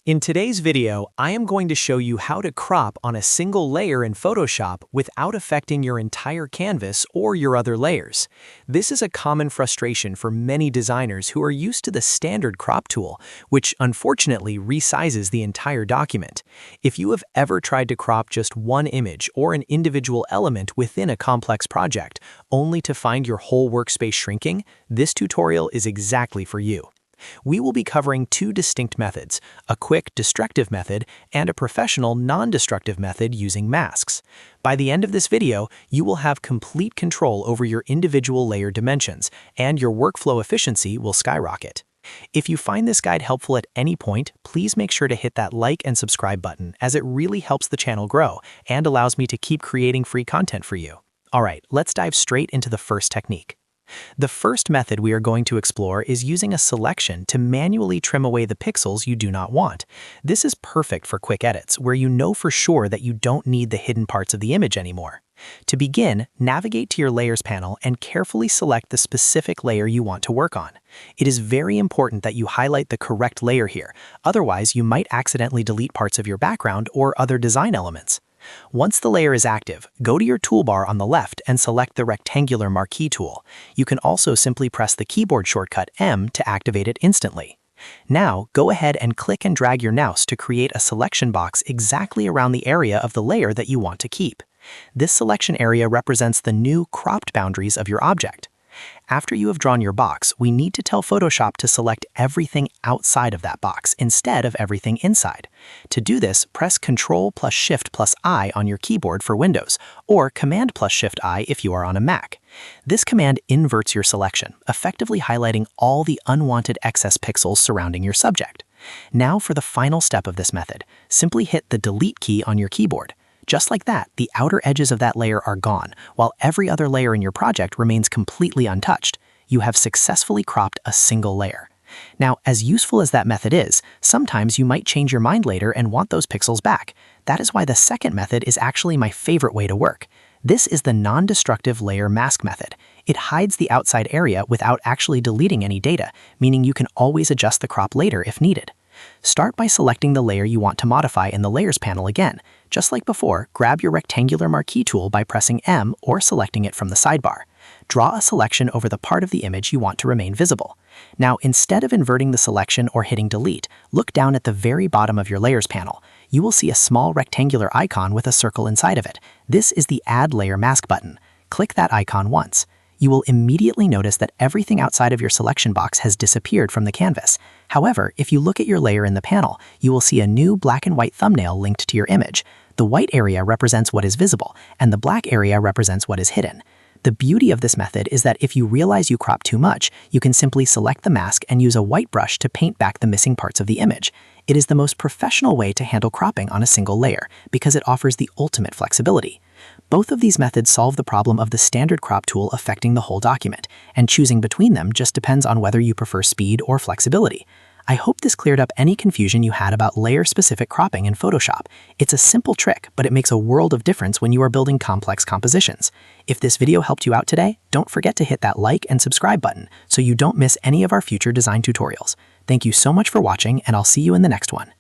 In today's video, I am going to show you how to crop on a single layer in Photoshop without affecting your entire canvas or your other layers. This is a common frustration for many designers who are used to the standard crop tool, which unfortunately resizes the entire document. If you have ever tried to crop just one image or an individual element within a complex project, only to find your whole workspace shrinking, this tutorial is exactly for you. We will be covering two distinct methods, a quick destructive method and a professional non-destructive method using masks. By the end of this video, you will have complete control over your individual layer dimensions, and your workflow efficiency will skyrocket. If you find this guide helpful at any point, please make sure to hit that like and subscribe button, as it really helps the channel grow and allows me to keep creating free content for you. Alright, let's dive straight into the first technique. The first method we are going to explore is using a selection to manually trim away the pixels you do not want. This is perfect for quick edits, where you know for sure that you don't need the hidden parts of the image anymore. To begin, navigate to your Layers panel and carefully select the specific layer you want to work on. It is very important that you highlight the correct layer here, otherwise you might accidentally delete parts of your background or other design elements. Once the layer is active, go to your toolbar on the left and select the rectangular marquee tool. You can also simply press the keyboard shortcut M to activate it instantly. Now, go ahead and click and drag your mouse to create a selection box exactly around the area of the layer that you want to keep. This selection area represents the new cropped boundaries of your object. After you have drawn your box, we need to tell Photoshop to select everything outside of that box instead of everything inside. To do this, press Ctrl plus Shift plus I on your keyboard for Windows, or Command plus Shift I if you are on a Mac. This command inverts your selection, effectively highlighting all the unwanted excess pixels surrounding your subject. Now for the final step of this method, simply hit the Delete key on your keyboard. Just like that, the outer edges of that layer are gone, while every other layer in your project remains completely untouched. You have successfully cropped a single layer. Now, as useful as that method is, sometimes you might change your mind later and want those pixels back. That is why the second method is actually my favorite way to work. This is the non-destructive layer mask method. It hides the outside area without actually deleting any data, meaning you can always adjust the crop later if needed. Start by selecting the layer you want to modify in the Layers panel again. Just like before, grab your rectangular marquee tool by pressing M or selecting it from the sidebar. Draw a selection over the part of the image you want to remain visible. Now, instead of inverting the selection or hitting delete, look down at the very bottom of your Layers panel. You will see a small rectangular icon with a circle inside of it. This is the Add Layer Mask button. Click that icon once. You will immediately notice that everything outside of your selection box has disappeared from the canvas. However, if you look at your layer in the panel, you will see a new black and white thumbnail linked to your image. The white area represents what is visible, and the black area represents what is hidden. The beauty of this method is that if you realize you crop too much, you can simply select the mask and use a white brush to paint back the missing parts of the image. It is the most professional way to handle cropping on a single layer, because it offers the ultimate flexibility. Both of these methods solve the problem of the standard crop tool affecting the whole document, and choosing between them just depends on whether you prefer speed or flexibility. I hope this cleared up any confusion you had about layer-specific cropping in Photoshop. It's a simple trick, but it makes a world of difference when you are building complex compositions. If this video helped you out today, don't forget to hit that like and subscribe button so you don't miss any of our future design tutorials. Thank you so much for watching, and I'll see you in the next one.